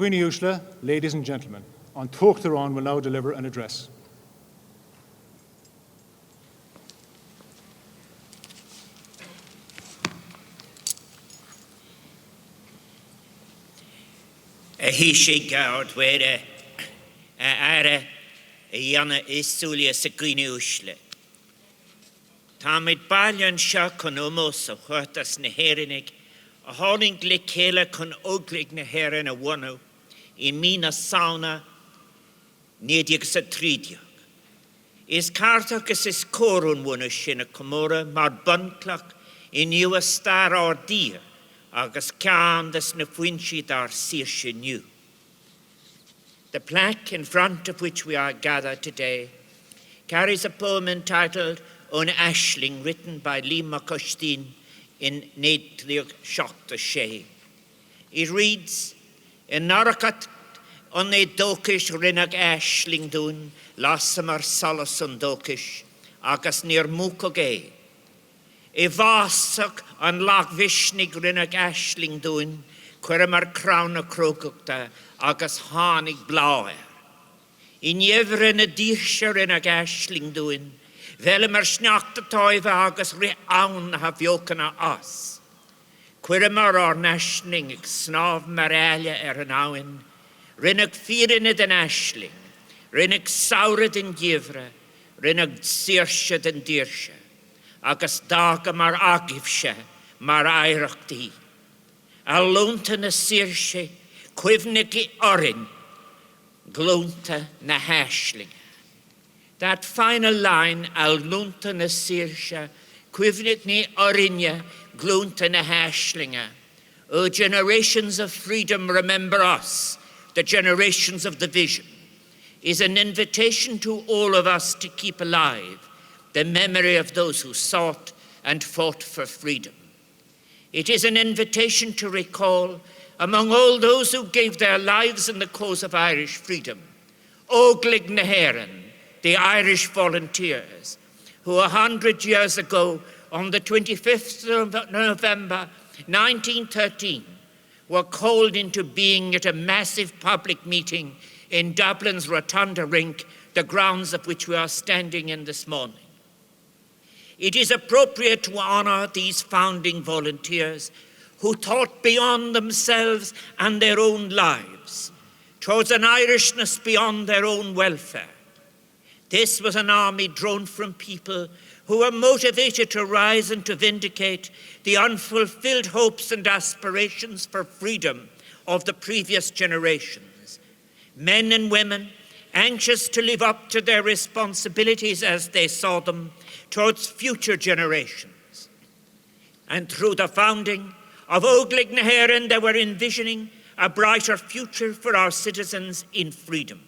Magwini Ushla, ladies and gentlemen, on Tócht Arán will now deliver an address. He she gard where ara Jana Isulia Sagwini Ushla. Tamid Balian Shakonomos of Hortas Neherinig, a holding Glikela con oglig Neherin a wano, in Mina Sauna, Nediak Satridiak. Is Cartacus is Corun wonish in a Comora, Mar Bunclock, in you a star or deer, August Can the Snifwinchi dar Sirsha new. The plaque in front of which we are gathered today carries a poem entitled On Ashling, written by Lee Macushteen in Neidliog Shot the Shay. It reads, In Narakat on a dokish rinag ashling dun, lassamar salasun dokish, agus near Mukogay. E vasak an lag vishnig rinag ashling dun, querimar crown a krogukta, agus hanig blauer. In jevren a dirscher rinag ashling dun, Velimer snakta toive agus ri aun ha vjokana as. Quirimer or nashning ig snav maralia an awin, rinnig firinid an ashling, rinnig saurid in givre, rinnig sirshed in dirshe, agus daga mar agivshe, mar airachti. Alunta na sirshe, quivniki orin, glunta na hashling. That final line, al lunta na sirsha, quivnit ni orinya, glunta na hashlinga. O generations of freedom, remember us, the generations of the vision, is an invitation to all of us to keep alive the memory of those who sought and fought for freedom. It is an invitation to recall, among all those who gave their lives in the cause of Irish freedom, Oglig Neherin, the Irish volunteers, who 100 years ago, on the 25th of November 1913, were called into being at a massive public meeting in Dublin's Rotunda Rink, the grounds of which we are standing in this morning. It is appropriate to honour these founding volunteers who thought beyond themselves and their own lives, towards an Irishness beyond their own welfare. This was an army drawn from people who were motivated to rise and to vindicate the unfulfilled hopes and aspirations for freedom of the previous generations. Men and women anxious to live up to their responsibilities as they saw them towards future generations. And through the founding of Oglig Neherin, they were envisioning a brighter future for our citizens in freedom.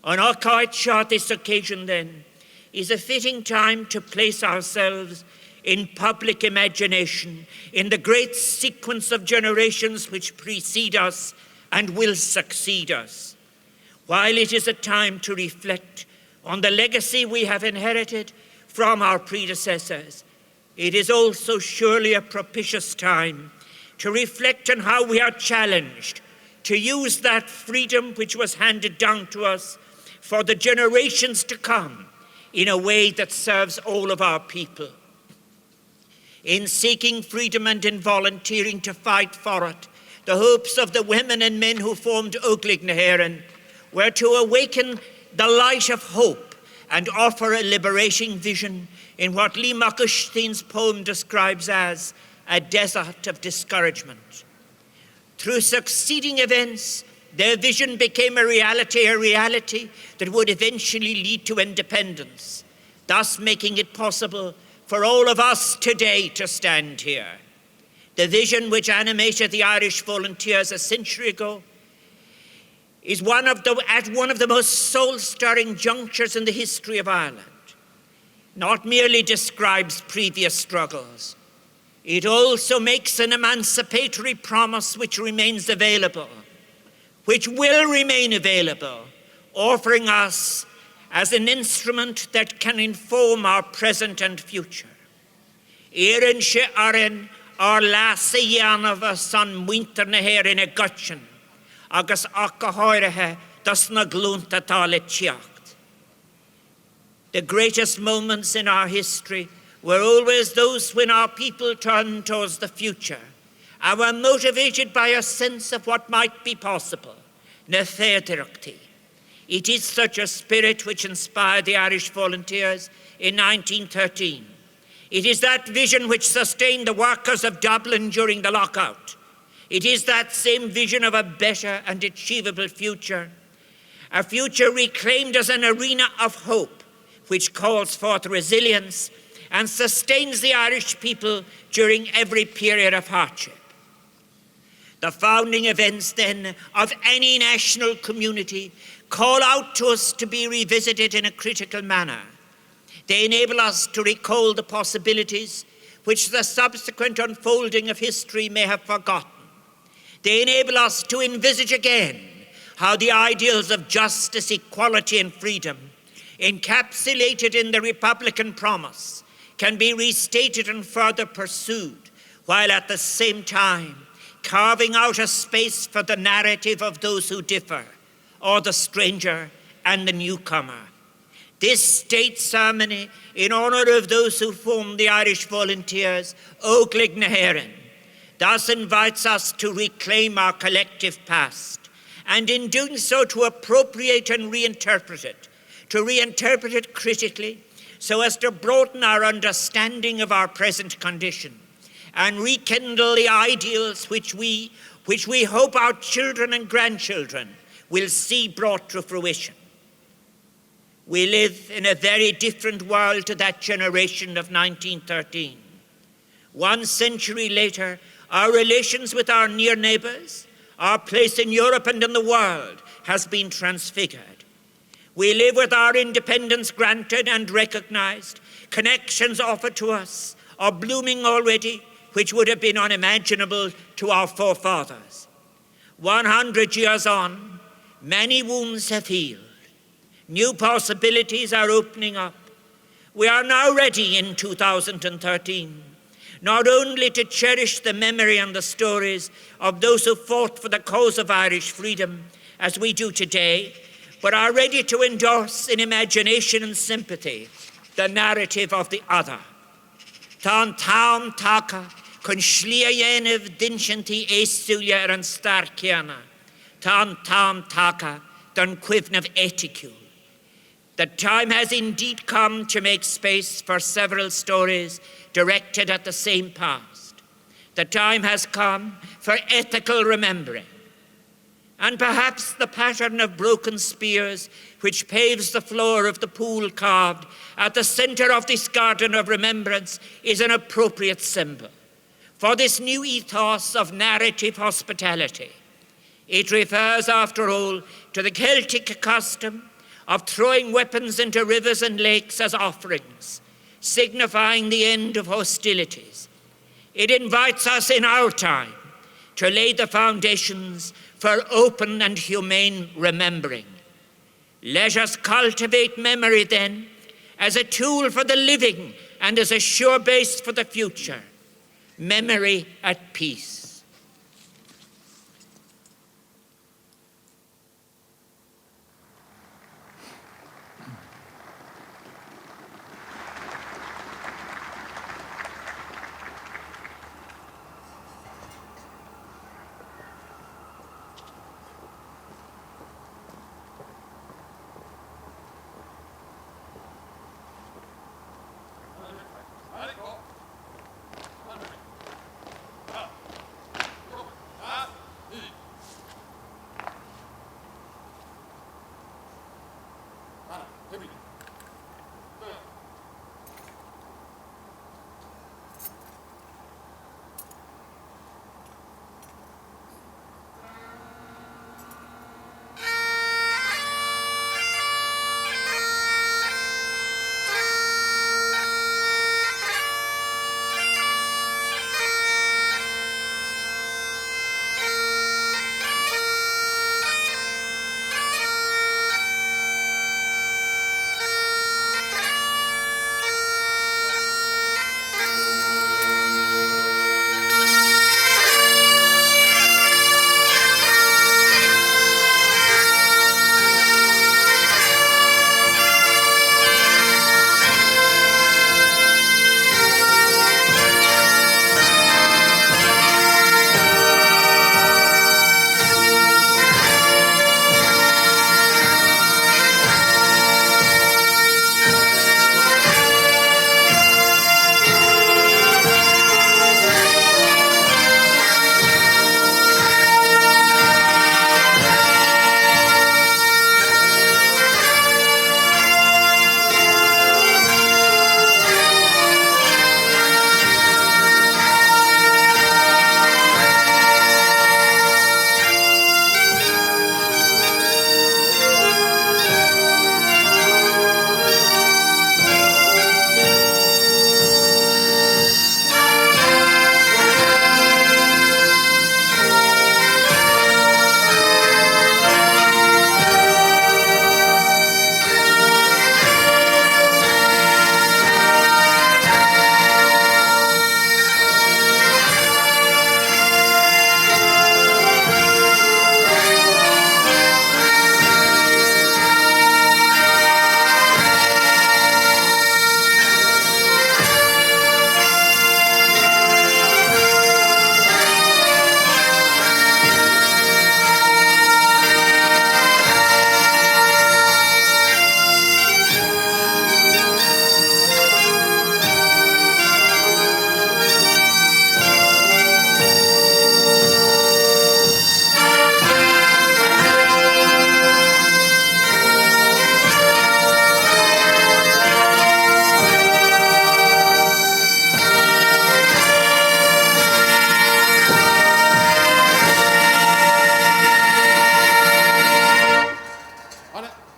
On our quite short this occasion, then, is a fitting time to place ourselves in public imagination in the great sequence of generations which precede us and will succeed us. While it is a time to reflect on the legacy we have inherited from our predecessors, it is also surely a propitious time to reflect on how we are challenged to use that freedom which was handed down to us for the generations to come in a way that serves all of our people. In seeking freedom and in volunteering to fight for it, the hopes of the women and men who formed Oglig Neherin were to awaken the light of hope and offer a liberating vision in what Lee Macusheen's poem describes as a desert of discouragement. Through succeeding events, their vision became a reality that would eventually lead to independence, thus making it possible for all of us today to stand here. The vision which animated the Irish volunteers a century ago is at one of the most soul-stirring junctures in the history of Ireland. Not merely describes previous struggles, it also makes an emancipatory promise which remains available, which will remain available, offering us as an instrument that can inform our present and future. Éireann sé arin ar lasa dhéanamh san muintir na hÉireann a gutsin, agus ach go háirithe das na glúnta tála teacht. The greatest moments in our history were always those when our people turned towards the future and were motivated by a sense of what might be possible, na féidearachtaí. It is such a spirit which inspired the Irish volunteers in 1913. It is that vision which sustained the workers of Dublin during the lockout. It is that same vision of a better and achievable future, a future reclaimed as an arena of hope, which calls forth resilience and sustains the Irish people during every period of hardship. The founding events, then, of any national community call out to us to be revisited in a critical manner. They enable us to recall the possibilities which the subsequent unfolding of history may have forgotten. They enable us to envisage again how the ideals of justice, equality, and freedom, encapsulated in the Republican promise, can be restated and further pursued, while at the same time carving out a space for the narrative of those who differ, or the stranger and the newcomer. This state ceremony in honour of those who formed the Irish Volunteers, Óglaigh na hÉireann, thus invites us to reclaim our collective past, and in doing so to appropriate and reinterpret it critically, so as to broaden our understanding of our present condition, and rekindle the ideals which we hope our children and grandchildren will see brought to fruition. We live in a very different world to that generation of 1913. 1 century later, our relations with our near neighbours, our place in Europe and in the world, has been transfigured. We live with our independence granted and recognised, connections offered to us are blooming already, which would have been unimaginable to our forefathers. 100 years on, many wounds have healed. New possibilities are opening up. We are now ready in 2013, not only to cherish the memory and the stories of those who fought for the cause of Irish freedom, as we do today, but are ready to endorse in imagination and sympathy the narrative of the other. Tá tam taka, kun shlia yenev dinshanti estulia an star kiana. Tá tam taka, dun quivnev eticule. The time has indeed come to make space for several stories directed at the same past. The time has come for ethical remembering. And perhaps the pattern of broken spears which paves the floor of the pool carved at the center of this garden of remembrance is an appropriate symbol for this new ethos of narrative hospitality. It refers, after all, to the Celtic custom of throwing weapons into rivers and lakes as offerings, signifying the end of hostilities. It invites us in our time to lay the foundations for open and humane remembering. Let us cultivate memory then as a tool for the living and as a sure base for the future. Memory at peace.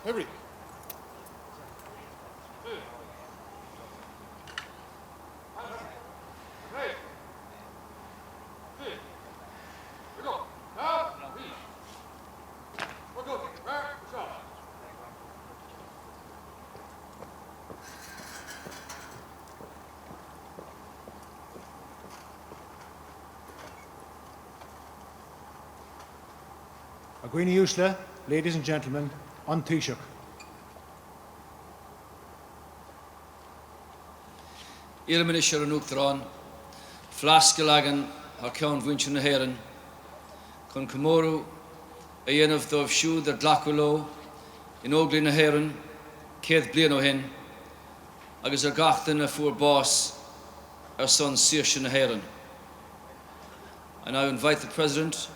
Every. Agwini Usla, ladies and gentlemen, on Taoiseach. Ilminister an Uachtarán, Flascalagan, har ceann bhainte na hÉireann, chun comórú a dhéanamh dóibh siúd ar dlacú in óglaí na hÉireann, 100 bliain ó shin, agus ar gachtain a fuair bás ar son saoirse na hÉireann. I now invite the President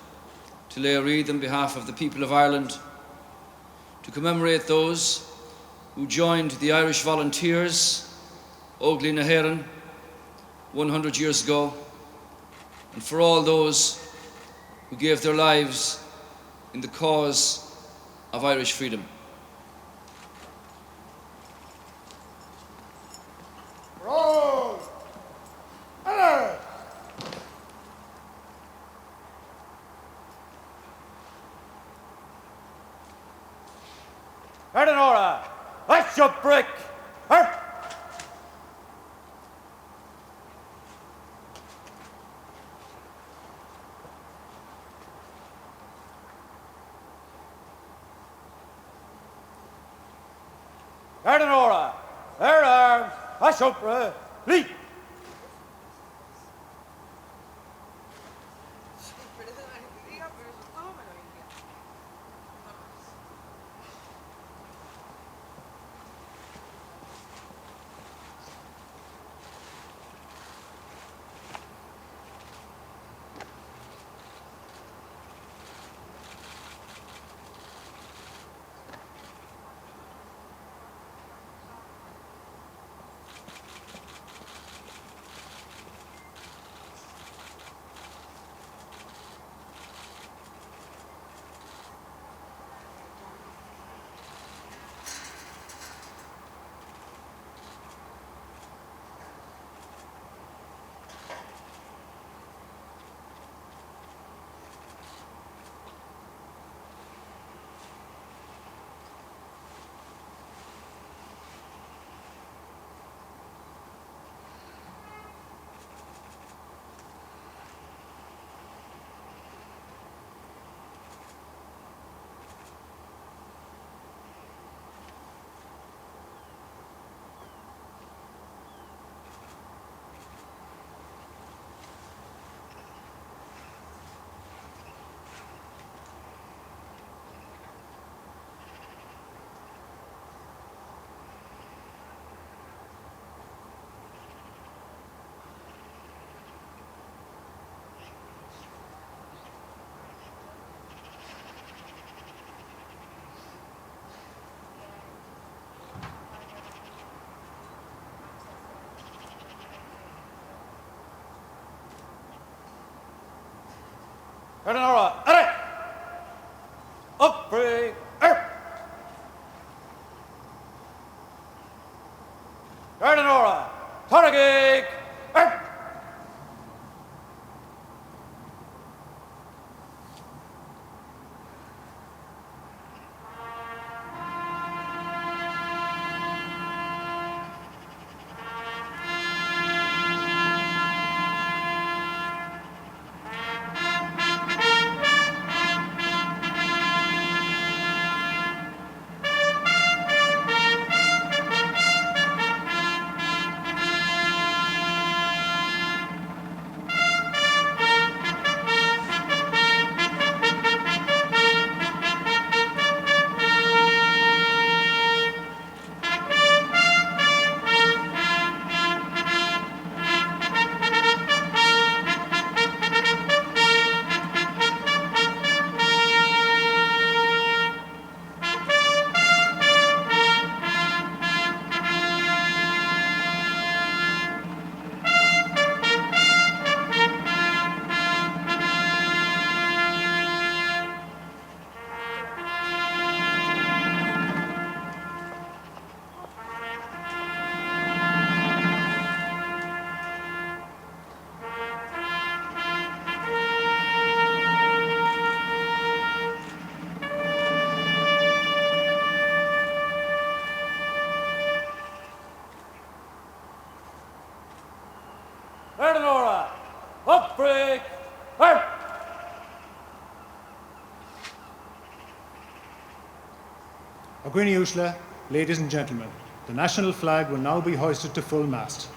to lay a wreath on behalf of the people of Ireland to commemorate those who joined the Irish volunteers, Óglaí na hÉireann, 100 years ago, and for all those who gave their lives in the cause of Irish freedom. Ferdinora, that's your brick. Her. Ferdinora, there arms, that's your brick. Leap. Ferdinora, allez! Up, break, up! Ferdinora, Toragig, up! Gardinora, up break, arm. Agwini Ushla, ladies and gentlemen, the national flag will now be hoisted to full mast.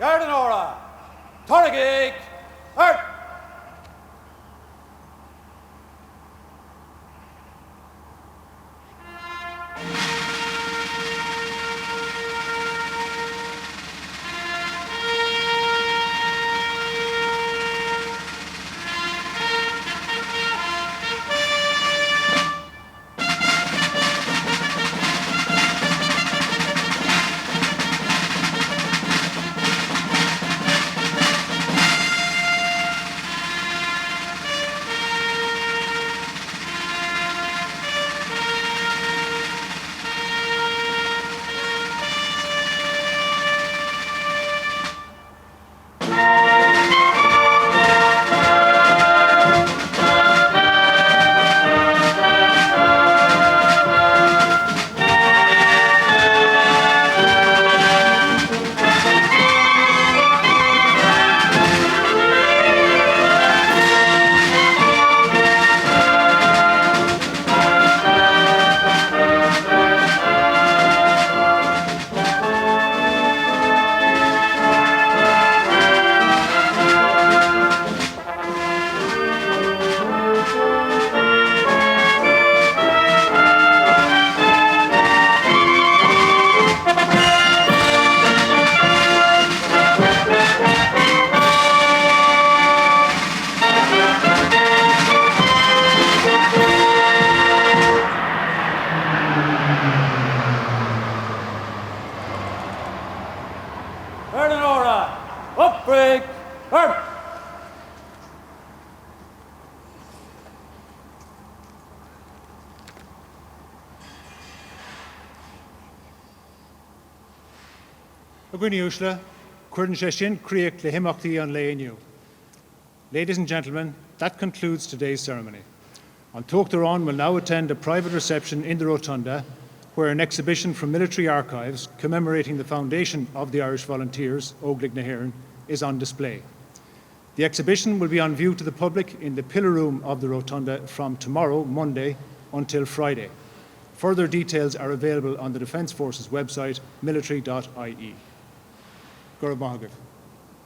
Gardinora, Torrigate, arm. Gardinora, up break, arm. Agwini Ushla, Cuireann sé sin críoch le himachtaí an le inniu. Ladies and gentlemen, that concludes today's ceremony. An Tóchtarán will now attend a private reception in the Rotunda, where an exhibition from military archives commemorating the foundation of the Irish Volunteers, Óglaigh na hÉireann, is on display. The exhibition will be on view to the public in the pillar room of the Rotunda from tomorrow, Monday, until Friday. Further details are available on the Defence Forces website, military.ie. Gurab Mahagav.